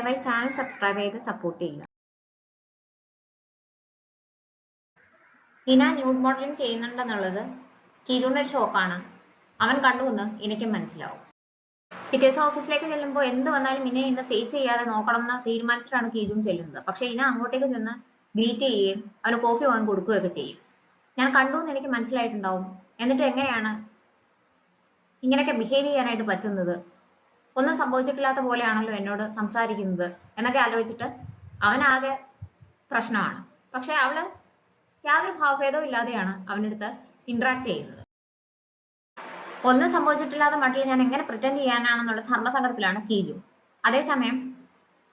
ദയവായി channel subscribe ചെയ്ത് support ചെയ്യുക. ഇന ന്യൂഡ് മോഡലിംഗ് ചെയ്യുന്നുണ്ടെന്നുള്ളത് കീജുവിന്റെ ഒരു ഷോക്കാണ്. അവൻ കണ്ടുവെന്ന് എനിക്കും മനസ്സിലാവും. പിറ്റേ ദിവസം ഓഫീസിലേക്ക് ചെല്ലുമ്പോൾ എന്ത് വന്നാലും ഇനെ ഇന്ന് ഫേസ് ചെയ്യാതെ നോക്കണം എന്ന് തീരുമാനിച്ചിട്ടാണ് കീജുൻ ചെല്ലുന്നത്. പക്ഷെ ഇന അങ്ങോട്ടേക്ക് ചെന്ന് ഗ്രീറ്റ് ചെയ്യുകയും അവന് കോഫി വാങ്ങി കൊടുക്കുകയൊക്കെ ചെയ്യും. ഞാൻ കണ്ടു എന്ന് എനിക്ക് മനസ്സിലായിട്ടുണ്ടാവും. എന്നിട്ട് എങ്ങനെയാണ് ഇങ്ങനെയൊക്കെ ബിഹേവ് ചെയ്യാനായിട്ട് പറ്റുന്നത്? ഒന്നും സംഭവിച്ചിട്ടില്ലാത്ത പോലെയാണല്ലോ എന്നോട് സംസാരിക്കുന്നത് എന്നൊക്കെ ആലോചിച്ചിട്ട് അവനാകെ പ്രശ്നമാണ്. പക്ഷെ അവള് യാതൊരു ഭാവഭേദവും ഇല്ലാതെയാണ് അവൻ്റെ അടുത്ത് ഇന്ററാക്ട് ചെയ്യുന്നത്. ഒന്നും സംഭവിച്ചിട്ടില്ലാത്ത മട്ടിൽ ഞാൻ എങ്ങനെ പ്രിറ്റൻഡ് ചെയ്യാനാണെന്നുള്ള ധർമ്മസങ്കടത്തിലാണ് കീജു. അതേസമയം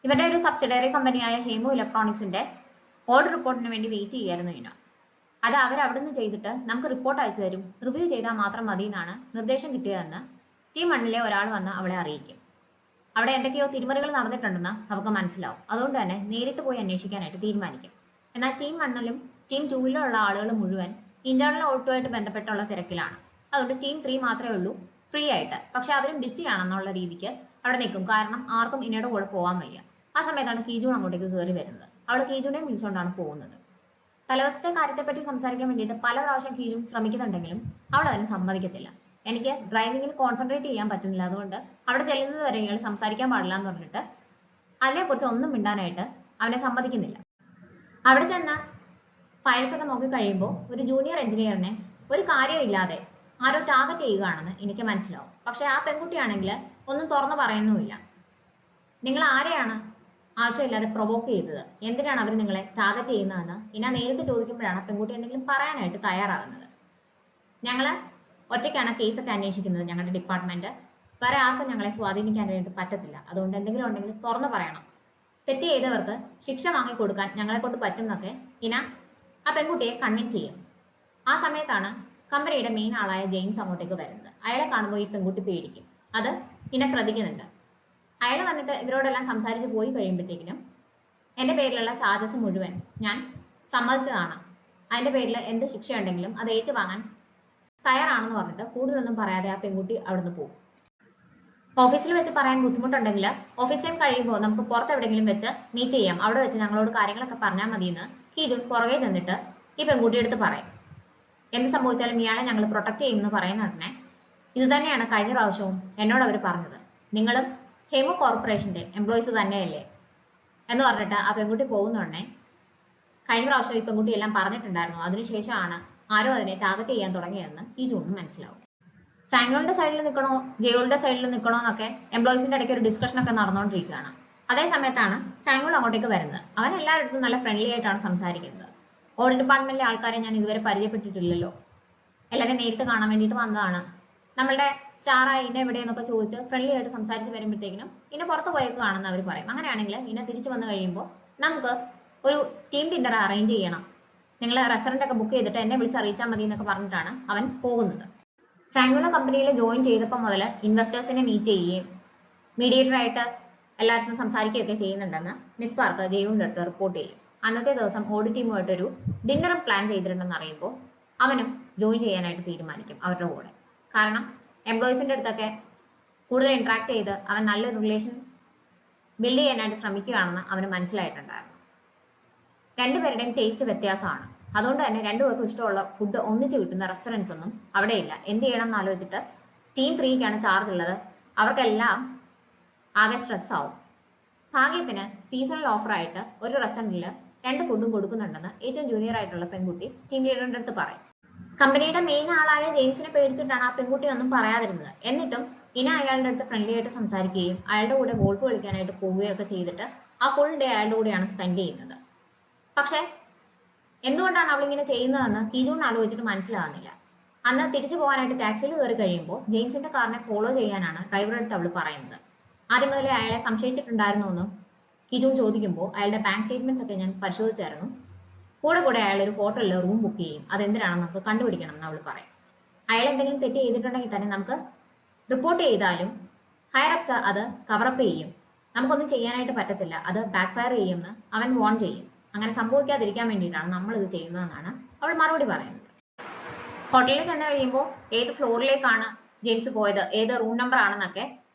ഇവരുടെ ഒരു സബ്സിഡറി കമ്പനിയായ ഹേമു ഇലക്ട്രോണിക്സിന്റെ ഓർഡർ റിപ്പോർട്ടിന് വേണ്ടി വെയിറ്റ് ചെയ്യായിരുന്നു ഇനോ. അത് അവരവിടുന്ന് ചെയ്തിട്ട് നമുക്ക് റിപ്പോർട്ട് അയച്ചു തരും, റിവ്യൂ ചെയ്താൽ മാത്രം മതി എന്നാണ് നിർദ്ദേശം കിട്ടിയതെന്ന് ടീം 1 ഒരാൾ വന്ന് അവളെ അറിയിക്കും. അവിടെ എന്തൊക്കെയോ തിരിമറികൾ നടന്നിട്ടുണ്ടെന്ന് അവർക്ക് മനസ്സിലാവും. അതുകൊണ്ട് തന്നെ നേരിട്ട് പോയി അന്വേഷിക്കാനായിട്ട് തീരുമാനിക്കും. എന്നാൽ ടീം 1 ടീം 2 ഉള്ള ആളുകൾ മുഴുവൻ ഇന്റേണൽ ഓഡിറ്റുമായിട്ട് ബന്ധപ്പെട്ടുള്ള തിരക്കിലാണ്. അതുകൊണ്ട് ടീം 3 മാത്രമേ ഉള്ളൂ ഫ്രീ ആയിട്ട്. പക്ഷെ അവരും ബിസി ആണെന്നുള്ള രീതിക്ക് അവിടെ നിൽക്കും. കാരണം ആർക്കും ഇനയുടെ കൂടെ പോകാൻ വയ്യ. ആ സമയത്താണ് കീജൂൺ അങ്ങോട്ടേക്ക് കയറി വരുന്നത്. അവള് കീജൂണിനെ വിളിച്ചുകൊണ്ടാണ് പോകുന്നത്. തലവസത്തെ കാര്യത്തെപ്പറ്റി സംസാരിക്കാൻ വേണ്ടിയിട്ട് പല പ്രാവശ്യം കീജൂൺ ശ്രമിക്കുന്നുണ്ടെങ്കിലും അവൾ അതിന് സമ്മതിക്കത്തില്ല. എനിക്ക് ഡ്രൈവിംഗിൽ കോൺസെൻട്രേറ്റ് ചെയ്യാൻ പറ്റുന്നില്ല, അതുകൊണ്ട് അവിടെ ചെല്ലുന്നത് വരെ ഇയാൾ സംസാരിക്കാൻ പാടില്ല എന്ന് പറഞ്ഞിട്ട് അതിനെക്കുറിച്ച് ഒന്നും മിണ്ടാനായിട്ട് അവനെ സമ്മതിക്കുന്നില്ല. അവിടെ ചെന്ന് ഫയൽസ് ഒക്കെ നോക്കി കഴിയുമ്പോൾ ഒരു ജൂനിയർ എഞ്ചിനീയറിനെ ഒരു കാര്യമില്ലാതെ ആരോ ടാർഗറ്റ് ചെയ്യുകയാണെന്ന് എനിക്ക് മനസ്സിലാവും. പക്ഷെ ആ പെൺകുട്ടിയാണെങ്കിൽ ഒന്നും തുറന്നു പറയുന്നുമില്ല. നിങ്ങൾ ആരെയാണ് ആവശ്യമില്ലാതെ പ്രൊവോക്ക് ചെയ്തത്, എന്തിനാണ് അവർ നിങ്ങളെ ടാർഗറ്റ് ചെയ്യുന്നതെന്ന് ഇന നേരിട്ട് ചോദിക്കുമ്പോഴാണ് പെൺകുട്ടി എന്തെങ്കിലും പറയാനായിട്ട് തയ്യാറാകുന്നത്. ഞങ്ങള് ഒറ്റയ്ക്കാണ് കേസൊക്കെ അന്വേഷിക്കുന്നത്, ഞങ്ങളുടെ ഡിപ്പാർട്ട്മെന്റ്. വേറെ ആർക്കും ഞങ്ങളെ സ്വാധീനിക്കാനായിട്ട് പറ്റത്തില്ല. അതുകൊണ്ട് എന്തെങ്കിലും ഉണ്ടെങ്കിൽ തുറന്നു പറയണം. തെറ്റ് ചെയ്തവർക്ക് ശിക്ഷ വാങ്ങിക്കൊടുക്കാൻ ഞങ്ങളെ കൊണ്ട് പറ്റും എന്നൊക്കെ ഇന ആ പെൺകുട്ടിയെ കൺവിൻസ് ചെയ്യും. ആ സമയത്താണ് കമ്പനിയുടെ മെയിൻ ആളായ ജെയിംസ് അങ്ങോട്ടേക്ക് വരുന്നത്. അയാളെ കാണുമ്പോൾ ഈ പെൺകുട്ടി പേടിക്കും. അത് ഇന ശ്രദ്ധിക്കുന്നുണ്ട്. അയാൾ വന്നിട്ട് ഇവരോടെല്ലാം സംസാരിച്ച് പോയി കഴിയുമ്പോഴത്തേക്കിനും എൻ്റെ പേരിലുള്ള ചാർജസ് മുഴുവൻ ഞാൻ സമ്മതിച്ചതാണ്, അതിൻ്റെ പേരിൽ എന്ത് ശിക്ഷയുണ്ടെങ്കിലും അത് ഏറ്റുവാങ്ങാൻ തയ്യാറാണെന്ന് പറഞ്ഞിട്ട് കൂടുതലൊന്നും പറയാതെ ആ പെൺകുട്ടി അവിടുന്ന് പോകും. ഓഫീസിൽ വെച്ച് പറയാൻ ബുദ്ധിമുട്ടുണ്ടെങ്കിൽ ഓഫീസ് ടൈം കഴിയുമ്പോൾ നമുക്ക് പുറത്ത് എവിടെയെങ്കിലും വെച്ച് മീറ്റ് ചെയ്യാം, അവിടെ വെച്ച് ഞങ്ങളോട് കാര്യങ്ങളൊക്കെ പറഞ്ഞാൽ മതിയെന്ന് കീജുൻ പുറകെ നിന്നിട്ട് ഈ പെൺകുട്ടിയുടെ അടുത്ത് പറയും. എന്ത് സംഭവിച്ചാലും ഇയാളെ ഞങ്ങൾ പ്രൊട്ടക്ട് ചെയ്യുമെന്ന് പറയുന്ന ഉടനെ ഇത് തന്നെയാണ് കഴിഞ്ഞ പ്രാവശ്യവും എന്നോട് അവർ പറഞ്ഞത്, നിങ്ങളും ഹേമു കോർപ്പറേഷന്റെ എംപ്ലോയീസ് തന്നെയല്ലേ എന്ന് പറഞ്ഞിട്ട് ആ പെൺകുട്ടി പോകുന്ന ഉടനെ കഴിഞ്ഞ പ്രാവശ്യം ഈ പെൺകുട്ടി എല്ലാം പറഞ്ഞിട്ടുണ്ടായിരുന്നു. അതിനുശേഷമാണ് ആരോ അതിനെ ടാർഗറ്റ് ചെയ്യാൻ തുടങ്ങിയതെന്ന് ഈ ജൂണിന് മനസ്സിലാവും. സാങ്കളുടെ സൈഡിൽ നിൽക്കണോ ജെയുളുടെ സൈഡിൽ നിൽക്കണോ എന്നൊക്കെ എംപ്ലോയീസിന്റെ ഇടയ്ക്ക് ഒരു ഡിസ്കഷൻ ഒക്കെ നടന്നുകൊണ്ടിരിക്കുകയാണ്. അതേ സമയത്താണ് സാങ്കൾ അങ്ങോട്ടേക്ക് വരുന്നത്. അവൻ എല്ലാവരുടെ നല്ല ഫ്രണ്ട്ലി ആയിട്ടാണ് സംസാരിക്കുന്നത്. ഓഡിറ്റ് ഡിപ്പാർട്ട്മെന്റിലെ ആൾക്കാരെ ഞാൻ ഇതുവരെ പരിചയപ്പെട്ടിട്ടില്ലല്ലോ, എല്ലാവരും നേരിട്ട് കാണാൻ വേണ്ടിയിട്ട് വന്നതാണ്. നമ്മളുടെ സ്റ്റാറായ ഇന എവിടെയെന്നൊക്കെ ചോദിച്ച് ഫ്രണ്ട്ലി ആയിട്ട് സംസാരിച്ച് വരുമ്പോഴത്തേക്കിനും ഇന പുറത്ത് പോയേക്കാണെന്ന് അവർ പറയും. അങ്ങനെയാണെങ്കിൽ ഇന തിരിച്ചു വന്നു കഴിയുമ്പോൾ നമുക്ക് ഒരു ടീം ഡിന്നർ അറേഞ്ച് ചെയ്യണം, നിങ്ങൾ റെസ്റ്റോറന്റ് ഒക്കെ ബുക്ക് ചെയ്തിട്ട് എന്നെ വിളിച്ച് അറിയിച്ചാൽ മതി എന്നൊക്കെ പറഞ്ഞിട്ടാണ് അവൻ പോകുന്നത്. സാങ്കുള കമ്പനിയിൽ ജോയിൻ ചെയ്തപ്പോൾ മുതൽ ഇൻവെസ്റ്റേഴ്സിനെ മീറ്റ് ചെയ്യുകയും മീഡിയേറ്റർ ആയിട്ട് എല്ലാവർക്കും സംസാരിക്കുകയൊക്കെ ചെയ്യുന്നുണ്ടെന്ന് മിസ് പാർക്ക് ജെയുവിൻ്റെ അടുത്ത് റിപ്പോർട്ട് ചെയ്യും. അന്നത്തെ ദിവസം ഓഡിറ്റ് ടീമുമായിട്ടൊരു ഡിന്നറും പ്ലാൻ ചെയ്തിട്ടുണ്ടെന്ന് അറിയുമ്പോൾ അവനും ജോയിൻ ചെയ്യാനായിട്ട് തീരുമാനിക്കും അവരുടെ കൂടെ. കാരണം എംപ്ലോയീസിൻ്റെ അടുത്തൊക്കെ കൂടുതൽ ഇന്ററാക്ട് ചെയ്ത് അവൻ നല്ലൊരു റിലേഷൻ ബിൽഡ് ചെയ്യാനായിട്ട് ശ്രമിക്കുകയാണെന്ന് അവന് മനസ്സിലായിട്ടുണ്ടായിരുന്നു. രണ്ടുപേരുടെയും ടേസ്റ്റ് വ്യത്യാസമാണ്. അതുകൊണ്ട് തന്നെ രണ്ടുപേർക്കും ഇഷ്ടമുള്ള ഫുഡ് ഒന്നിച്ച് കിട്ടുന്ന റെസ്റ്റോറൻറ്റ്സ് ഒന്നും അവിടെയില്ല. എന്ത് ചെയ്യണം എന്ന് ആലോചിച്ചിട്ട് ടീം 3 ചാർജ് ഉള്ളത്. അവർക്കെല്ലാം ആകെ സ്ട്രെസ് ആവും. ഭാഗ്യത്തിന് സീസണൽ ഓഫറായിട്ട് ഒരു റെസ്റ്റോറൻറ്റിൽ 2 ഫുഡും കൊടുക്കുന്നുണ്ടെന്ന് ഏറ്റവും ജൂനിയർ ആയിട്ടുള്ള പെൺകുട്ടി ടീം ലീഡറിന്റെ അടുത്ത് പറയും. കമ്പനിയുടെ മെയിൻ ആളായ ജെയിംസിനെ പേടിച്ചിട്ടാണ് ആ പെൺകുട്ടി ഒന്നും പറയാതിരുന്നത്. എന്നിട്ടും ഇന അയാളുടെ അടുത്ത് ഫ്രണ്ട്ലി ആയിട്ട് സംസാരിക്കുകയും അയാളുടെ കൂടെ ഗോൾഫ് കളിക്കാനായിട്ട് പോവുകയൊക്കെ ചെയ്തിട്ട് ആ ഫുൾ ഡേ അയാളുടെ കൂടെയാണ് സ്പെൻഡ് ചെയ്യുന്നത്. പക്ഷെ എന്തുകൊണ്ടാണ് അവളിങ്ങനെ ചെയ്യുന്നതെന്ന് കീജൂൺ ആലോചിച്ചിട്ട് മനസ്സിലാകുന്നില്ല. അന്ന് തിരിച്ചു പോകാനായിട്ട് ടാക്സിയിൽ കയറി കഴിയുമ്പോൾ ജെയിംസിന്റെ കാറിനെ ഫോളോ ചെയ്യാനാണ് ഡ്രൈവറുടെ അടുത്ത് അവൾ പറയുന്നത്. ആദ്യം മുതലേ അയാളെ സംശയിച്ചിട്ടുണ്ടായിരുന്നു എന്നും കീജൂൺ ചോദിക്കുമ്പോൾ അയാളുടെ ബാങ്ക് സ്റ്റേറ്റ്മെന്റ്സ് ഒക്കെ ഞാൻ പരിശോധിച്ചായിരുന്നു, കൂടെ അയാൾ ഒരു ഹോട്ടലിൽ റൂം ബുക്ക് ചെയ്യും, അതെന്തിനാണെന്ന് നമുക്ക് കണ്ടുപിടിക്കണം എന്ന് അവൾ പറയും. അയാൾ എന്തെങ്കിലും തെറ്റ് ചെയ്തിട്ടുണ്ടെങ്കിൽ തന്നെ നമുക്ക് റിപ്പോർട്ട് ചെയ്താലും ഹയറപ്സ് അത് കവറപ്പ് ചെയ്യും, നമുക്കൊന്നും ചെയ്യാനായിട്ട് പറ്റത്തില്ല, അത് ബാക്ക് ഫയർ ചെയ്യുമെന്ന് അവൻ വാൺ ചെയ്യും. അങ്ങനെ സംഭവിക്കാതിരിക്കാൻ വേണ്ടിയിട്ടാണ് നമ്മൾ ഇത് ചെയ്യുന്നതെന്നാണ് അവൾ മറുപടി പറയുന്നത്. ഹോട്ടലിൽ ചെന്ന് കഴിയുമ്പോൾ ഏത് ഫ്ലോറിലേക്കാണ് ജെയിംസ് പോയത്, ഏത് റൂം നമ്പർ ആണെന്നൊക്കെ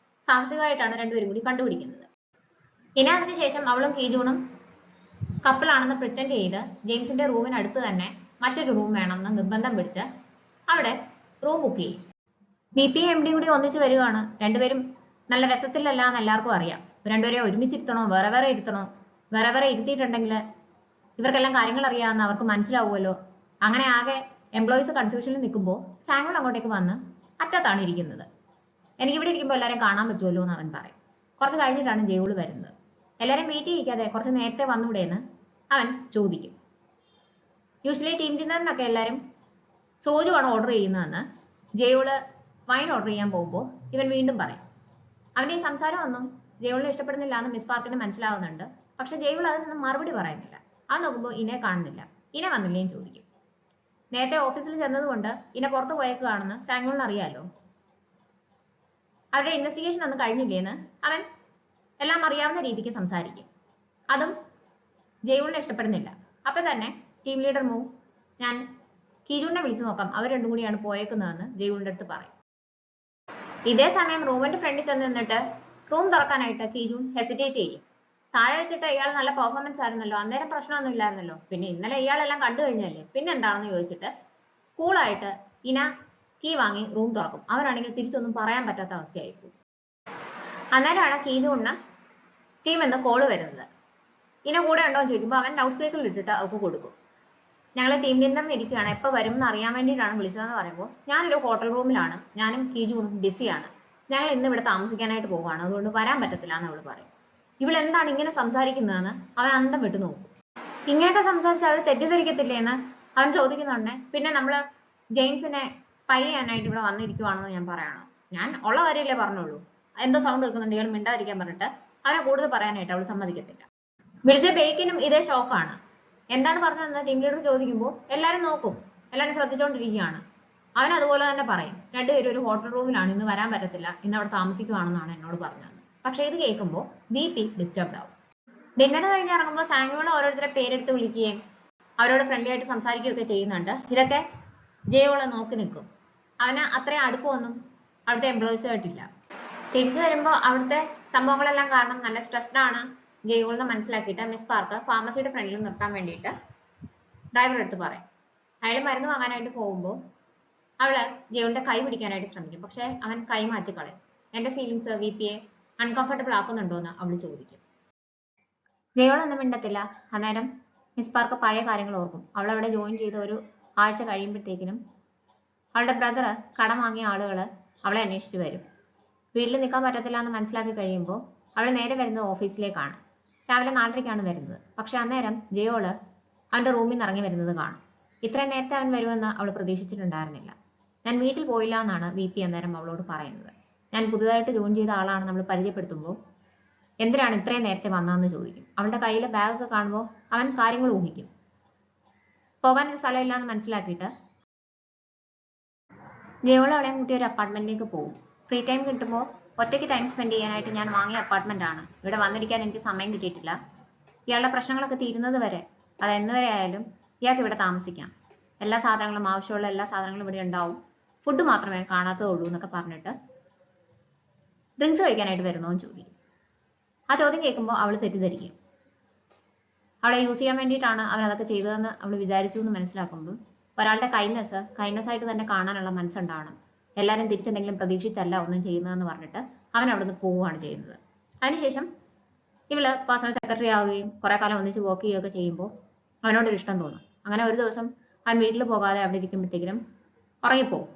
സാഹസികമായിട്ടാണ് രണ്ടുപേരും കൂടി കണ്ടുപിടിക്കുന്നത്. ഇന അതിനുശേഷം അവളും കീജൂണും കപ്പിളാണെന്ന് പ്രിറ്റൻഡ് ചെയ്ത് ജെയിംസിന്റെ റൂമിനടുത്ത് തന്നെ മറ്റൊരു റൂം വേണമെന്ന് നിർബന്ധം പിടിച്ച് അവിടെ റൂം ബുക്ക് ചെയ്യും. VP MD കൂടി ഒന്നിച്ച് വരികയാണ്. രണ്ടുപേരും നല്ല രസത്തിലല്ല എന്ന് എല്ലാവർക്കും അറിയാം. രണ്ടുപേരെ ഒരുമിച്ചിരുത്തണോ വേറെ വേറെ ഇരുത്തണോ, വേറെ വേറെ ഇരുത്തിയിട്ടുണ്ടെങ്കിൽ ഇവർക്കെല്ലാം കാര്യങ്ങൾ അറിയാമെന്ന് അവർക്ക് മനസ്സിലാവുമല്ലോ. അങ്ങനെ ആകെ എംപ്ലോയീസ് കൺഫ്യൂഷനിൽ നിൽക്കുമ്പോൾ സാമുവൽ അങ്ങോട്ടേക്ക് വന്ന് അറ്റത്താണ് ഇരിക്കുന്നത്. എനിക്കിവിടെ ഇരിക്കുമ്പോൾ എല്ലാവരെയും കാണാൻ പറ്റുമല്ലോ എന്ന് അവൻ പറയും. കുറച്ച് കഴിഞ്ഞിട്ടാണ് ജെയോള് വരുന്നത്. എല്ലാവരെയും വെയിറ്റ് ചെയ്യിക്കാതെ കുറച്ച് നേരത്തെ വന്നൂടെ എന്ന് അവൻ ചോദിക്കും. യൂഷ്വലി ടീം ഡിന്നറിനൊക്കെ എല്ലാവരും സോജു ആണ് ഓർഡർ ചെയ്യുന്നതെന്ന് ജെയോള് വൈൻ ഓർഡർ ചെയ്യാൻ പോകുമ്പോൾ ഇവൻ വീണ്ടും പറയും. അവന്റെ ഈ സംസാരം ഒന്നും ജെയോളിനെ ഇഷ്ടപ്പെടുന്നില്ല എന്ന് മിസ് പാർക്കിന് മനസ്സിലാവുന്നുണ്ട്. പക്ഷെ ജെയോൾ അതിനൊന്നും മറുപടി പറയുന്നില്ല. അത് നോക്കുമ്പോൾ ഇനെ കാണുന്നില്ല. ഇനെ വന്നില്ലേയും ചോദിക്കും. നേരത്തെ ഓഫീസിൽ ചെന്നതുകൊണ്ട് ഇനെ പുറത്ത് പോയേക്കുകയാണെന്ന് സാമുവലിന് അറിയാലോ. അവരുടെ ഇൻവെസ്റ്റിഗേഷൻ ഒന്നും കഴിഞ്ഞില്ലേന്ന് അവൻ എല്ലാം അറിയാവുന്ന രീതിക്ക് സംസാരിക്കും. അതും ജെയോളിനെ ഇഷ്ടപ്പെടുന്നില്ല. അപ്പൊ തന്നെ ടീം ലീഡർ മൂവ്, ഞാൻ കീജൂണിനെ വിളിച്ചു നോക്കാം, അവർ രണ്ടും കൂടിയാണ് പോയേക്കുന്നതെന്ന് ജെയോളിന്റെ അടുത്ത് പറയും. ഇതേ സമയം റൂമിന്റെ ഫ്രണ്ടിൽ ചെന്ന് നിന്നിട്ട് റൂം തുറക്കാനായിട്ട് കീജൂൺ ഹെസിറ്റേറ്റ് ചെയ്യും. താഴെ വെച്ചിട്ട് ഇയാൾ നല്ല പെർഫോമൻസ് ആയിരുന്നല്ലോ, അന്നേരം പ്രശ്നമൊന്നും ഇല്ലായിരുന്നല്ലോ, പിന്നെ ഇന്നലെ ഇയാളെല്ലാം കണ്ടു കഴിഞ്ഞല്ലേ, പിന്നെ എന്താണെന്ന് ചോദിച്ചിട്ട് കൂളായിട്ട് ഇന കീ വാങ്ങി റൂം തുറക്കും. അവരാണെങ്കിൽ തിരിച്ചൊന്നും പറയാൻ പറ്റാത്ത അവസ്ഥയായിരിക്കും. അന്നേരമാണ് കീജൂണിന് ടീം എന്ന് കോള് വരുന്നത്. ഇന കൂടെ ഉണ്ടോ എന്ന് ചോദിക്കുമ്പോൾ അവൻ ലൗഡ് സ്പീക്കറിൽ ഇട്ടിട്ട് അവർക്ക് കൊടുക്കും. ഞങ്ങൾ ടീം ഡിന്നറിന് ഇരിക്കുകയാണ്, എപ്പോൾ വരും എന്ന് അറിയാൻ വേണ്ടിയിട്ടാണ് വിളിച്ചതെന്ന് പറയുമ്പോൾ ഞാനൊരു ഹോട്ടൽ റൂമിലാണ്, ഞാനും കീജൂണും ബിസിയാണ്, ഞങ്ങൾ ഇന്ന് ഇവിടെ താമസിക്കാനായിട്ട് പോവുകയാണ്, അതുകൊണ്ട് വരാൻ പറ്റത്തില്ല എന്ന് അവൾ പറയും. ഇവളെന്താണ് ഇങ്ങനെ സംസാരിക്കുന്നതെന്ന് അവൻ അന്തം വിട്ടു നോക്കും. ഇങ്ങനെയൊക്കെ സംസാരിച്ച് അവർ തെറ്റിദ്ധരിക്കത്തില്ലേ എന്ന് അവൻ ചോദിക്കുന്നുണ്ട്. പിന്നെ നമ്മൾ ജെയിംസിനെ സ്പൈ ചെയ്യാനായിട്ട് ഇവിടെ വന്നിരിക്കുവാണെന്ന് ഞാൻ പറയണോ? ഞാൻ ഉള്ള കാര്യമല്ലേ പറഞ്ഞോളൂ, എന്തോ സൗണ്ട് കേൾക്കുന്നുണ്ട്, ഇയാൾ മിണ്ടാതിരിക്കാൻ പറഞ്ഞിട്ട് അവനെ കൂടുതൽ പറയാനായിട്ട് അവൾ സമ്മതിക്കത്തില്ല. വിളിച്ച ബേക്കിനും ഇതേ ഷോക്കാണ്. എന്താണ് പറഞ്ഞതെന്ന് ടീം ലീഡർ ചോദിക്കുമ്പോൾ എല്ലാവരും നോക്കും, എല്ലാവരും ശ്രദ്ധിച്ചുകൊണ്ടിരിക്കുകയാണ്. അവൻ അതുപോലെ തന്നെ പറയും, രണ്ടുപേരും ഒരു ഹോട്ടൽ റൂമിലാണ്, ഇന്ന് വരാൻ പറ്റത്തില്ല, ഇന്ന് അവിടെ താമസിക്കുവാണെന്നാണ് എന്നോട് പറഞ്ഞത്. പക്ഷെ ഇത് കേൾക്കുമ്പോൾ VP ഡിസ്റ്റർബ്ഡ് ആവും. ഡിന്നർ കഴിഞ്ഞ് ഇറങ്ങുമ്പോൾ സാമുവൽ ഓരോരുത്തരെ പേരെടുത്ത് വിളിക്കുകയും അവരോട് ഫ്രണ്ട്ലി ആയിട്ട് സംസാരിക്കുകയൊക്കെ ചെയ്യുന്നുണ്ട്. ഇതൊക്കെ ജെയോള് നോക്കി നിൽക്കും. അവന് അത്രയും അടുപ്പമൊന്നും അവിടുത്തെ എംപ്ലോയീസുമായിട്ടില്ല. തിരിച്ചു വരുമ്പോൾ അവിടുത്തെ സംഭവങ്ങളെല്ലാം കാരണം നല്ല സ്ട്രെസ്ഡ് ആണ് ജെയോളിനെ മനസ്സിലാക്കിയിട്ട് മിസ് പാർക്ക് ഫാർമസിയുടെ ഫ്രണ്ടിൽ നിർത്താൻ വേണ്ടിയിട്ട് ഡ്രൈവറുടെ അടുത്ത് പറയും. അയാൾ മരുന്ന് വാങ്ങാനായിട്ട് പോകുമ്പോൾ അവള് ജെയോളിന്റെ കൈ പിടിക്കാനായിട്ട് ശ്രമിക്കും. പക്ഷെ അവൻ കൈ മാറ്റി കളയും. എന്റെ ഫീലിങ്സ് VPയെ അൺകംഫർട്ടബിൾ ആക്കുന്നുണ്ടോ എന്ന് അവൾ ചോദിക്കും. ജെയോൾ ഒന്നും മിണ്ടത്തില്ല. അന്നേരം മിസ് പാർക്ക് പഴയ കാര്യങ്ങൾ ഓർക്കും. അവൾ അവിടെ ജോയിൻ ചെയ്ത ഒരു ആഴ്ച കഴിയുമ്പോഴത്തേക്കിനും അവളുടെ ബ്രദർ കടം വാങ്ങിയ ആളുകൾ അവളെ അന്വേഷിച്ച് വരും. വീട്ടിൽ നിൽക്കാൻ പറ്റത്തില്ല എന്ന് മനസ്സിലാക്കി കഴിയുമ്പോൾ അവൾ നേരെ വരുന്നത് ഓഫീസിലേക്കാണ്. രാവിലെ 4:30ക്കാണ് വരുന്നത്. പക്ഷെ അന്നേരം ജെയോള് അവന്റെ റൂമിൽ നിന്ന് ഇറങ്ങി വരുന്നത് കാണും. ഇത്രയും നേരത്തെ അവൻ വരുമെന്ന് അവൾ പ്രതീക്ഷിച്ചിട്ടുണ്ടായിരുന്നില്ല. ഞാൻ വീട്ടിൽ പോയില്ല എന്നാണ് VP അന്നേരം അവളോട് പറയുന്നത്. ഞാൻ പുതുതായിട്ട് ജോയിൻ ചെയ്ത ആളാണ് നമ്മൾ പരിചയപ്പെടുത്തുമ്പോൾ എന്തിനാണ് ഇത്രയും നേരത്തെ വന്നതെന്ന് ചോദിക്കും. അവളുടെ കയ്യിലെ ബാഗൊക്കെ കാണുമ്പോൾ അവൻ കാര്യങ്ങൾ ഊഹിക്കും. പോകാനൊരു സ്ഥലമില്ല എന്ന് മനസ്സിലാക്കിയിട്ട് ജെയോൾ അവളെയും കൂട്ടി ഒരു അപ്പാർട്ട്മെന്റിലേക്ക് പോകും. ഫ്രീ ടൈം കിട്ടുമ്പോൾ ഒറ്റയ്ക്ക് ടൈം സ്പെൻഡ് ചെയ്യാനായിട്ട് ഞാൻ വാങ്ങിയ അപ്പാർട്ട്മെന്റ് ആണ്. ഇവിടെ വന്നിരിക്കാൻ എനിക്ക് സമയം കിട്ടിയിട്ടില്ല. ഇയാളുടെ പ്രശ്നങ്ങളൊക്കെ തീരുന്നത് വരെ, അത് എന്ന് വരെ ആയാലും ഇയാൾക്ക് ഇവിടെ താമസിക്കാം. എല്ലാ സാധനങ്ങളും, ആവശ്യമുള്ള എല്ലാ സാധനങ്ങളും ഇവിടെ ഉണ്ടാവും. ഫുഡ് മാത്രമേ കാണാത്തതുള്ളൂ എന്നൊക്കെ പറഞ്ഞിട്ട് ഡ്രിങ്ക്സ് കഴിക്കാനായിട്ട് വരുന്നോ എന്ന് ചോദിക്കും. ആ ചോദ്യം കേൾക്കുമ്പോൾ അവൾ തെറ്റിദ്ധരിക്കും. അവളെ യൂസ് ചെയ്യാൻ വേണ്ടിയിട്ടാണ് അവൻ അതൊക്കെ ചെയ്തതെന്ന് അവൾ വിചാരിച്ചു എന്ന് മനസ്സിലാക്കുമ്പോൾ ഒരാളുടെ കൈൻഡ്നെസ് ആയിട്ട് തന്നെ കാണാനുള്ള മനസ്സുണ്ടാവണം. എല്ലാവരും തിരിച്ചെന്തെങ്കിലും പ്രതീക്ഷിച്ചല്ല ഒന്നും ചെയ്യുന്നതെന്ന് പറഞ്ഞിട്ട് അവൻ അവിടുന്ന് പോവുകയാണ് ചെയ്യുന്നത്. അതിനുശേഷം ഇവള് പേഴ്സണൽ സെക്രട്ടറി ആവുകയും കുറെ കാലം ഒന്നിച്ച് വർക്ക് ചെയ്യുകയൊക്കെ ചെയ്യുമ്പോൾ അവനോടൊരു ഇഷ്ടം തോന്നും. അങ്ങനെ ഒരു ദിവസം അവൻ വീട്ടിൽ പോകാതെ അവിടെ ഇരിക്കുമ്പോഴത്തേക്കിനും ഉറങ്ങിപ്പോവും.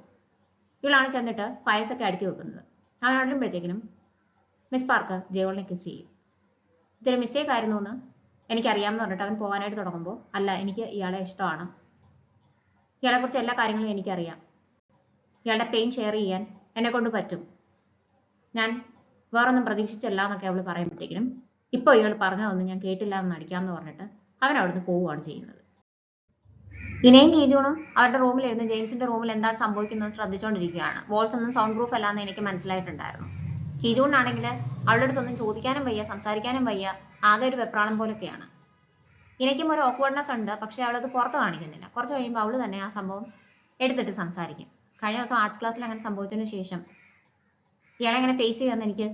ഇവളാണ് ചെന്നിട്ട് ഫയൽസ് ഒക്കെ അടുക്കി വെക്കുന്നത്. അവൻ ഉണരുമ്പോഴത്തേക്കിനും മിസ് പാർക്ക് ജെയോളിനെ കിസ് ചെയ്യും. ഇതൊരു മിസ്റ്റേക്ക് ആയിരുന്നു എന്ന് എനിക്കറിയാമെന്ന് പറഞ്ഞിട്ട് അവൻ പോകാനായിട്ട് തുടങ്ങുമ്പോൾ, അല്ല, എനിക്ക് ഇയാളെ ഇഷ്ടമാണ്, ഇയാളെക്കുറിച്ച് എല്ലാ കാര്യങ്ങളും എനിക്കറിയാം, ഇയാളുടെ പെയിൻ ഷെയർ ചെയ്യാൻ എന്നെ കൊണ്ട് പറ്റും, ഞാൻ വേറൊന്നും പ്രതീക്ഷിച്ചല്ല എന്നൊക്കെ അവൾ പറയുമ്പോഴത്തേക്കിനും ഇപ്പോൾ ഇയാൾ പറഞ്ഞതൊന്നും ഞാൻ കേട്ടില്ല എന്ന് നടിക്കാമെന്ന് പറഞ്ഞിട്ട് അവൻ അവിടുന്ന് പോവുകയാണ് ചെയ്യുന്നത്. ഇനയും കീജൂണും അവരുടെ റൂമിലിരുന്ന് ജെയിംസിന്റെ റൂമിൽ എന്താണ് സംഭവിക്കുന്നത് ശ്രദ്ധിച്ചുകൊണ്ടിരിക്കുകയാണ്. വോൾസ് ഒന്നും സൗണ്ട് പ്രൂഫ് അല്ലാന്ന് എനിക്ക് മനസ്സിലായിട്ടുണ്ടായിരുന്നു. കീജൂണിനാണെങ്കിൽ അവളുടെ അടുത്തൊന്നും ചോദിക്കാനും വയ്യ, സംസാരിക്കാനും വയ്യ, ആകെ ഒരു വെപ്രാളം പോലൊക്കെയാണ്. ഇനയ്ക്കും ഒരു ഓക്വേർഡ്നെസ് ഉണ്ട്, പക്ഷെ അവളത് പുറത്ത് കാണിക്കുന്നില്ല. കുറച്ച് കഴിയുമ്പോൾ അവള് തന്നെ ആ സംഭവം എടുത്തിട്ട് സംസാരിക്കും. കഴിഞ്ഞ ദിവസം ആർട്സ് ക്ലാസ്സിൽ അങ്ങനെ സംഭവിച്ചതിന് ശേഷം ഇയാളെ എങ്ങനെ ഫേസ് ചെയ്യുമെന്ന് എനിക്ക്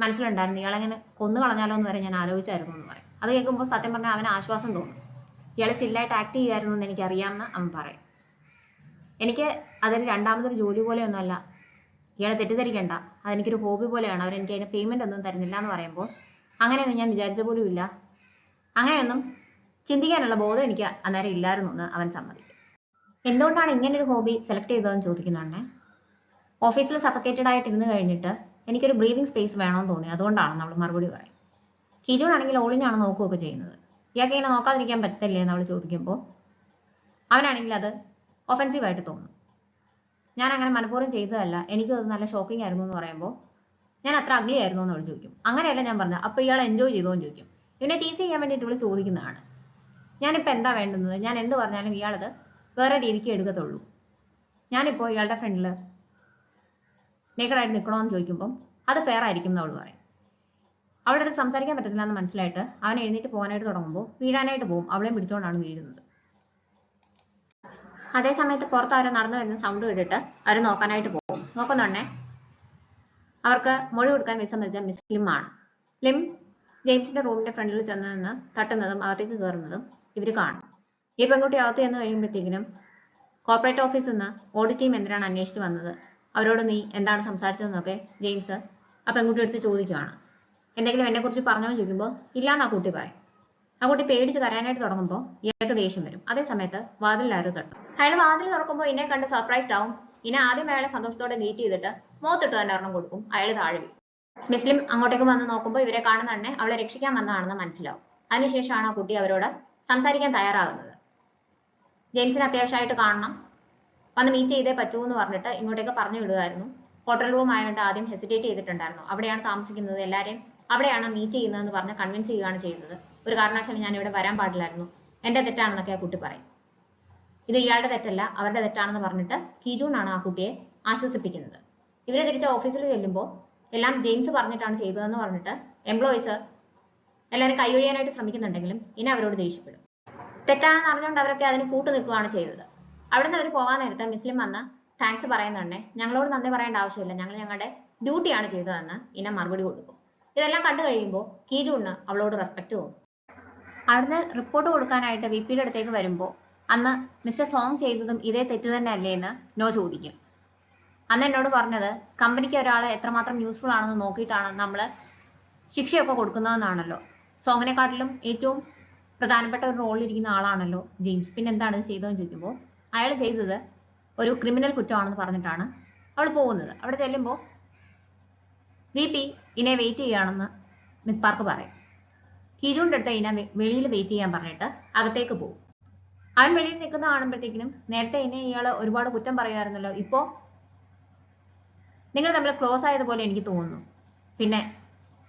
മനസ്സിലുണ്ടായിരുന്നു ഇയാളെങ്ങനെ കൊന്നു കളഞ്ഞാലോ എന്ന് വരെ ഞാൻ ആലോചിച്ചായിരുന്നു എന്ന് പറയും. അത് കേൾക്കുമ്പോൾ സത്യം പറഞ്ഞാൽ അവന് ആശ്വാസം തോന്നും. ഇയാളെ ചില്ലായിട്ട് ആക്ട് ചെയ്യുമായിരുന്നു എന്ന് എനിക്ക് അറിയാമെന്ന് അവൻ പറയും. എനിക്ക് അതൊരു രണ്ടാമതൊരു ജോലി പോലെയൊന്നുമല്ല, ഇയാളെ തെറ്റിദ്ധരിക്കണ്ട, അതെനിക്കൊരു ഹോബി പോലെയാണ്, അവരെനിക്ക് അതിന് പേയ്മെന്റ് ഒന്നും തരുന്നില്ല എന്ന് പറയുമ്പോൾ അങ്ങനെയൊന്നും ഞാൻ വിചാരിച്ച പോലും ഇല്ല, അങ്ങനെയൊന്നും ചിന്തിക്കാനുള്ള ബോധം എനിക്ക് അന്നേരം ഇല്ലായിരുന്നു എന്ന് അവൻ സമ്മതിക്കും. എന്തുകൊണ്ടാണ് ഇങ്ങനൊരു ഹോബി സെലക്ട് ചെയ്തതെന്ന് ചോദിക്കുന്നുണ്ടേ. ഓഫീസിൽ സഫക്കേറ്റഡ് ആയിട്ട് ഇരുന്ന് കഴിഞ്ഞിട്ട് എനിക്കൊരു ബ്രീതിങ് സ്പേസ് വേണമെന്ന് തോന്നി, അതുകൊണ്ടാണെന്ന് അവൾ മറുപടി പറയും. കിജുൻ ആണെങ്കിൽ ഒളിഞ്ഞാണ് നോക്കുകയൊക്കെ ചെയ്യുന്നത്. ഇയാൾക്ക് ഇങ്ങനെ നോക്കാതിരിക്കാൻ പറ്റത്തില്ലേ എന്ന് അവൾ ചോദിക്കുമ്പോൾ അവനാണെങ്കിൽ അത് ഒഫൻസീവായിട്ട് തോന്നും. ഞാൻ അങ്ങനെ മനഃപൂർവ്വം ചെയ്തതല്ല, എനിക്കും അത് നല്ല ഷോക്കിംഗ് ആയിരുന്നു എന്ന് പറയുമ്പോൾ ഞാൻ അത്ര അഗ്ലി ആയിരുന്നു എന്ന് അവൾ ചോദിക്കും. അങ്ങനെയല്ല ഞാൻ പറഞ്ഞത്, അപ്പോൾ ഇയാൾ എൻജോയ് ചെയ്തോ എന്ന് ചോദിക്കും. ഇവനെ ടീസ് ചെയ്യാൻ വേണ്ടിയിട്ട് ഇവൾ ചോദിക്കുന്നതാണ്. ഞാനിപ്പോൾ എന്താ വേണ്ടുന്നത്, ഞാൻ എന്ത് പറഞ്ഞാലും ഇയാളത് വേറെ രീതിക്ക് എടുക്കത്തുള്ളൂ, ഞാനിപ്പോൾ ഇയാളുടെ ഫ്രണ്ടിൽ നേക്കഡായിട്ട് നിൽക്കണമെന്ന് ചോദിക്കുമ്പം അത് ഫെയർ ആയിരിക്കും എന്ന് അവൾ പറയും. അവളുടെ അടുത്ത് സംസാരിക്കാൻ പറ്റത്തില്ല എന്ന് മനസ്സിലായിട്ട് അവൻ എഴുന്നേറ്റ് പോകാനായിട്ട് തുടങ്ങുമ്പോൾ വീഴാനായിട്ട് പോകും. അവളെയും പിടിച്ചുകൊണ്ടാണ് വീഴുന്നത്. അതേ സമയത്ത് പുറത്ത് അവർ നടന്നു വരുന്ന സൗണ്ട് കേട്ടിട്ട് അവർ നോക്കാനായിട്ട് പോകും. നോക്കുന്നുണ്ടേ അവർക്ക് മൊഴി കൊടുക്കാൻ വിസമ്മതിച്ച മിസ് ലിം ആണ്. ലിം ജെയിംസിന്റെ റൂമിന്റെ ഫ്രണ്ടിൽ ചെന്ന് നിന്ന് തട്ടുന്നതും അകത്തേക്ക് കയറുന്നതും ഇവർ കാണും. ഈ പെൺകുട്ടി അകത്ത് ചെന്ന് കഴിയുമ്പോഴത്തേക്കിനും കോർപ്പറേറ്റ് ഓഫീസിൽ നിന്ന് ഓഡിറ്റ് ടീം എന്തിനാണ് അന്വേഷിച്ച് വന്നത്, അവരോട് നീ എന്താണ് സംസാരിച്ചതെന്നൊക്കെ ജെയിംസ് ആ പെൺകുട്ടി എടുത്ത് ചോദിക്കുവാണ്. എന്തെങ്കിലും എന്നെക്കുറിച്ച് പറഞ്ഞോ ചോദിക്കുമ്പോൾ ഇല്ലാന്ന് ആ കുട്ടി പറയും. ആ കുട്ടി പേടിച്ച് കരയാനായിട്ട് തുടങ്ങുമ്പോൾ ഇയാൾക്ക് ദേഷ്യം വരും. അതേ സമയത്ത് വാതിൽ ആരോ തട്ടും. അയാൾ വാതിൽ തുറക്കുമ്പോൾ ഇന്നെ കണ്ട് സർപ്രൈസ്ഡ് ആവും. ഇന്നെ ആദ്യം അയാളെ സന്തോഷത്തോടെ മീറ്റ് ചെയ്തിട്ട് മുഖത്തിട്ട് തന്നെ ഒരെണ്ണം കൊടുക്കും. അയാൾ താഴെ വീഴും. മുസ്ലിം അങ്ങോട്ടേക്ക് വന്ന് നോക്കുമ്പോൾ ഇവരെ കാണുന്ന തന്നെ അവളെ രക്ഷിക്കാൻ വന്നതാണെന്ന് മനസ്സിലാവും. അതിനുശേഷമാണ് ആ കുട്ടി അവരോട് സംസാരിക്കാൻ തയ്യാറാകുന്നത്. ജെയിംസിന് അത്യാവശ്യമായിട്ട് കാണണം, വന്ന് മീറ്റ് ചെയ്തേ പറ്റൂ എന്ന് പറഞ്ഞിട്ട് ഇങ്ങോട്ടേക്ക് പറഞ്ഞു വിടുമായിരുന്നു. ഹോട്ടൽ റൂം ആയതുകൊണ്ട് ആദ്യം ഹെസിറ്റേറ്റ് ചെയ്തിട്ടുണ്ടായിരുന്നു. അവിടെയാണ് താമസിക്കുന്നത്, എല്ലാവരെയും അവിടെയാണ് മീറ്റ് ചെയ്യുന്നതെന്ന് പറഞ്ഞ് കൺവിൻസ് ചെയ്യുകയാണ് ചെയ്തത്. ഒരു കാരണവശാലും ഞാൻ ഇവിടെ വരാൻ പാടില്ലായിരുന്നു, എന്റെ തെറ്റാണെന്നൊക്കെ ആ കുട്ടി പറയും. ഇത് ഇയാളുടെ തെറ്റല്ല, അവരുടെ തെറ്റാണെന്ന് പറഞ്ഞിട്ട് കിജൂൺ ആണ് ആ കുട്ടിയെ ആശ്വസിപ്പിക്കുന്നത്. ഇവരെ തിരിച്ച് ഓഫീസിൽ ചെല്ലുമ്പോൾ എല്ലാം ജെയിംസ് പറഞ്ഞിട്ടാണ് ചെയ്തതെന്ന് പറഞ്ഞിട്ട് എംപ്ലോയീസ് എല്ലാവരും കൈയൊഴിയാനായിട്ട് ശ്രമിക്കുന്നുണ്ടെങ്കിലും ഇനി അവരോട് ദേഷ്യപ്പെടും. തെറ്റാണെന്ന് അറിഞ്ഞുകൊണ്ട് അവരൊക്കെ അതിന് കൂട്ടു നിൽക്കുകയാണ് ചെയ്തത്. അവിടുന്ന് അവർ പോകാൻ നേരത്തെ മുസ്ലിം വന്ന് താങ്ക്സ് പറയുന്നുണ്ടേ, ഞങ്ങളോട് നന്ദി പറയേണ്ട ആവശ്യമില്ല, ഞങ്ങൾ ഞങ്ങളുടെ ഡ്യൂട്ടിയാണ് ചെയ്തതെന്ന് ഇന മറുപടി കൊടുക്കും. ഇതെല്ലാം കണ്ടു കഴിയുമ്പോൾ കിജൂണിന് അവളോട് റെസ്പെക്ട് തോന്നും. അവിടുന്ന് റിപ്പോർട്ട് കൊടുക്കാനായിട്ട് VP-യുടെ അടുത്തേക്ക് വരുമ്പോൾ അന്ന് മിസ്റ്റർ സോങ് ചെയ്തതും ഇതേ തെറ്റ് തന്നെ അല്ലേ എന്ന് നോ ചോദിക്കും. അന്ന് എന്നോട് പറഞ്ഞത് കമ്പനിക്ക് ഒരാളെ എത്രമാത്രം യൂസ്ഫുൾ ആണെന്ന് നോക്കിയിട്ടാണ് നമ്മൾ ശിക്ഷയൊക്കെ കൊടുക്കുന്നതെന്നാണല്ലോ. സോങ്ങിനെക്കാട്ടിലും ഏറ്റവും പ്രധാനപ്പെട്ട ഒരു റോളിൽ ഇരിക്കുന്ന ആളാണല്ലോ ജെയിംസ്, പിന്നെ എന്താണ് ഇത് ചെയ്തതെന്ന് ചോദിക്കുമ്പോൾ അയാൾ ചെയ്തത് ഒരു ക്രിമിനൽ കുറ്റമാണെന്ന് പറഞ്ഞിട്ടാണ് അവൾ പോകുന്നത്. അവിടെ ചെല്ലുമ്പോൾ VP ഇനെ വെയിറ്റ് ചെയ്യുകയാണെന്ന് മിസ് പാർക്ക് പറയും. കിജൂണിന്റെ അടുത്ത് ഇന വെളിയിൽ വെയിറ്റ് ചെയ്യാൻ പറഞ്ഞിട്ട് അകത്തേക്ക് പോകും. അവൻ വെളിയിൽ നിൽക്കുന്ന കാണുമ്പോഴത്തേക്കിനും നേരത്തെ ഇനെ ഇയാൾ ഒരുപാട് കുറ്റം പറയുമായിരുന്നല്ലോ, ഇപ്പോൾ നിങ്ങൾ തമ്മിൽ ക്ലോസ് ആയതുപോലെ എനിക്ക് തോന്നുന്നു, പിന്നെ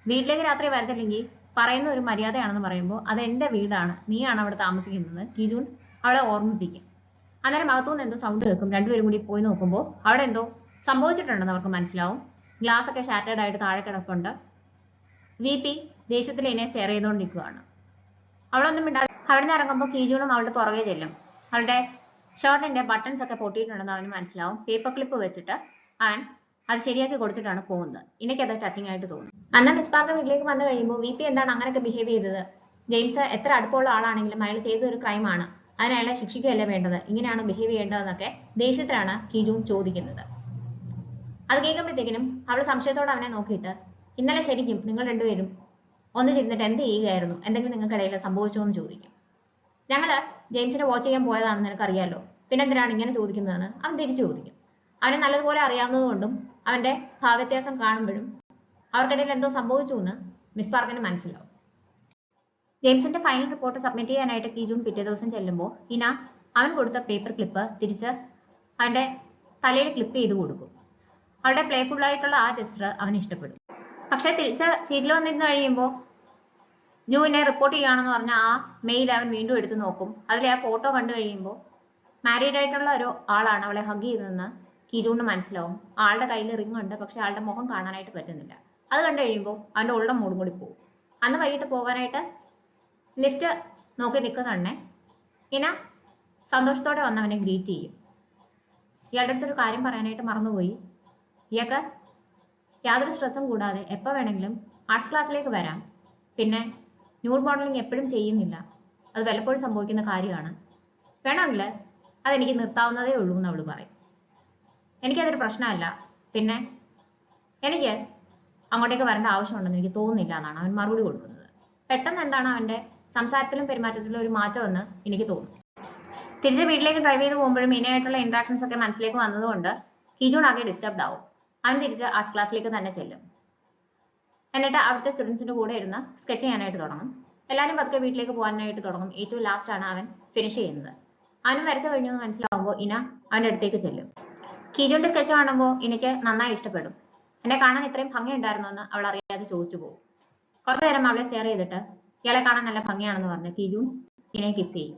വീട്ടിലേക്ക് രാത്രി വരത്തില്ലെങ്കിൽ പറയുന്ന ഒരു മര്യാദയാണെന്ന് പറയുമ്പോൾ അത് എൻ്റെ വീടാണ്, നീയാണ് അവിടെ താമസിക്കുന്നത്, കിജൂൺ അവളെ ഓർമ്മിപ്പിക്കും. അന്നേരം അകത്തുനിന്ന് എന്തോ സൗണ്ട് കേൾക്കും. രണ്ടുപേരും കൂടി പോയി നോക്കുമ്പോൾ അവിടെ എന്തോ സംഭവിച്ചിട്ടുണ്ടെന്ന് അവർക്ക് മനസ്സിലാവും. ഗ്ലാസ് ഒക്കെ ഷാറ്റേഡ് ആയിട്ട് താഴെ കിടപ്പുണ്ട്. VP ദേഷ്യത്തിൽ ഇനെ ഷെയർ ചെയ്തുകൊണ്ടിരിക്കുകയാണ്. അവളൊന്നും മിണ്ടാതെ അവിടെ നിന്ന് ഇറങ്ങുമ്പോൾ കിജൂണും അവളുടെ പുറകെ ചെല്ലും. അവളുടെ ഷർട്ടിന്റെ ബട്ടൺസ് ഒക്കെ പൊട്ടിയിട്ടുണ്ടെന്ന് അവന് മനസ്സിലാവും. പേപ്പർ ക്ലിപ്പ് വെച്ചിട്ട് അവൻ അത് ശരിയാക്കി കൊടുത്തിട്ടാണ് പോകുന്നത്. എനിക്കത് ടച്ചിങ് ആയിട്ട് തോന്നും. അന്ന് മിസ് പാർക്ക് വീട്ടിലേക്ക് വന്നു കഴിയുമ്പോൾ VP എന്താണ് അങ്ങനെയൊക്കെ ബിഹേവ് ചെയ്തത്, ജെയിംസ് എത്ര അടുപ്പമുള്ള ആളാണെങ്കിലും അയാൾ ചെയ്തൊരു ക്രൈമാണ്, അതിന് അയാളെ ശിക്ഷിക്കുകയല്ലേ വേണ്ടത്, ഇങ്ങനെയാണ് ബിഹേവ് ചെയ്യേണ്ടതെന്നൊക്കെ ദേഷ്യത്തിലാണ് കിജൂൺ ചോദിക്കുന്നത്. അത് കേൾക്കുമ്പോഴത്തേക്കിനും അവൾ സംശയത്തോടെ അവനെ നോക്കിയിട്ട് ഇന്നലെ ശരിക്കും നിങ്ങൾ രണ്ടുപേരും ഒന്ന് ചെന്നിട്ട് എന്ത് ചെയ്യുകയായിരുന്നു, എന്തെങ്കിലും നിങ്ങൾക്കിടയിൽ സംഭവിച്ചോ എന്ന് ചോദിക്കും. ഞങ്ങള് ജെയിംസിനെ വാച്ച് ചെയ്യാൻ പോയതാണെന്ന് നിനക്കറിയാലോ, പിന്നെ എന്തിനാണ് ഇങ്ങനെ ചോദിക്കുന്നതെന്ന് അവൻ തിരിച്ചു ചോദിക്കും. അവനെ നല്ലതുപോലെ അറിയാവുന്നതുകൊണ്ടും അവന്റെ ഭാവവ്യത്യാസം കാണുമ്പോഴും അവർക്കിടയിൽ എന്തോ സംഭവിച്ചു എന്ന് മിസ് പാർക്കിന് മനസ്സിലാവും. ജെയിംസിന്റെ ഫൈനൽ റിപ്പോർട്ട് സബ്മിറ്റ് ചെയ്യാനായിട്ട് കിജൂൺ പിറ്റേ ദിവസം ചെല്ലുമ്പോൾ ഇന അവൻ കൊടുത്ത പേപ്പർ ക്ലിപ്പ് തിരിച്ച് അവന്റെ തലയിൽ ക്ലിപ്പ് ചെയ്ത് കൊടുക്കും. അവളുടെ പ്ലേഫുൾ ആയിട്ടുള്ള ആ ജസ്റ്റർ അവന് ഇഷ്ടപ്പെടും. പക്ഷെ തിരിച്ച് സീറ്റിൽ വന്നിരുന്ന് കഴിയുമ്പോൾ ജൂവിനെ റിപ്പോർട്ട് ചെയ്യുകയാണെന്ന് പറഞ്ഞ ആ മെയിൽ അവൻ വീണ്ടും എടുത്ത് നോക്കും. അതിലെ ആ ഫോട്ടോ കണ്ടു കഴിയുമ്പോൾ മാരീഡ് ആയിട്ടുള്ള ഒരു ആളാണ് അവളെ ഹഗ് ചെയ്തതെന്ന് കിജൂണിന് മനസ്സിലാവും. ആളുടെ കയ്യിൽ റിംഗ് ഉണ്ട്, പക്ഷെ ആളുടെ മുഖം കാണാനായിട്ട് പറ്റുന്നില്ല. അത് കണ്ടു കഴിയുമ്പോൾ അവന്റെ ഉള്ള മൂടും കൂടി പോകും. അന്ന് വൈകിട്ട് പോകാനായിട്ട് ലിഫ്റ്റ് നോക്കി നിൽക്കുന്നുണ്ടേ ഇന സന്തോഷത്തോടെ വന്നവനെ ഗ്രീറ്റ് ചെയ്യും. ഇയാളുടെ അടുത്തൊരു കാര്യം പറയാനായിട്ട് മറന്നുപോയി, ഇയാൾക്ക് യാതൊരു സ്ട്രെസ്സും കൂടാതെ എപ്പോൾ വേണമെങ്കിലും ആർട്സ് ക്ലാസ്സിലേക്ക് വരാം. പിന്നെ ന്യൂഡ് മോഡലിംഗ് എപ്പോഴും ചെയ്യുന്നില്ല, അത് വല്ലപ്പോഴും സംഭവിക്കുന്ന കാര്യമാണ്. വേണമെങ്കിൽ അതെനിക്ക് നിർത്താവുന്നതേ ഉള്ളൂ എന്ന് അവൾ പറയും. എനിക്കതൊരു പ്രശ്നമല്ല, പിന്നെ എനിക്ക് അങ്ങോട്ടേക്ക് വരേണ്ട ആവശ്യമുണ്ടെന്ന് എനിക്ക് തോന്നുന്നില്ല എന്നാണ് അവൻ മറുപടി കൊടുക്കുന്നത്. പെട്ടെന്ന് എന്താണ് അവന്റെ സംസാരത്തിലും പെരുമാറ്റത്തിലും ഒരു മാറ്റമെന്ന് എനിക്ക് തോന്നുന്നു. തിരിച്ച് വീട്ടിലേക്ക് ഡ്രൈവ് ചെയ്ത് പോകുമ്പോഴും മീനയായിട്ടുള്ള ഇന്ററാക്ഷൻസ് ഒക്കെ മനസ്സിലേക്ക് വന്നതുകൊണ്ട് കിജൂൺ ആകെ ഡിസ്റ്റർബ്ഡ് ആവും. അവൻ തിരിച്ച് ആർട്സ് ക്ലാസ്സിലേക്ക് തന്നെ ചെല്ലും. എന്നിട്ട് അവിടുത്തെ സ്റ്റുഡൻസിന്റെ കൂടെ ഇരുന്ന് സ്കെച്ച് ചെയ്യാനായിട്ട് തുടങ്ങും. എല്ലാവരും പതുക്കെ വീട്ടിലേക്ക് പോകാനായിട്ട് തുടങ്ങും. ഏറ്റവും ലാസ്റ്റ് ആണ് അവൻ ഫിനിഷ് ചെയ്യുന്നത്. അവനും വരച്ചു കഴിഞ്ഞു എന്ന് മനസ്സിലാവുമ്പോൾ ഇന അവന്റെ അടുത്തേക്ക് ചെല്ലും. കിജൂന്റെ സ്കെച്ച് കാണുമ്പോൾ എനിക്ക് നന്നായി ഇഷ്ടപ്പെടും, എന്നെ കാണാൻ ഇത്രയും ഭംഗി ഉണ്ടായിരുന്നു എന്ന് അവൾ അറിയാതെ ചോദിച്ചു പോകും. കുറച്ചു നേരം അവളെ സ്റ്റെയർ ചെയ്തിട്ട് ഇയാളെ കാണാൻ നല്ല ഭംഗിയാണെന്ന് പറഞ്ഞ് കിജൂൺ ഇനയെ കിസ് ചെയ്യും.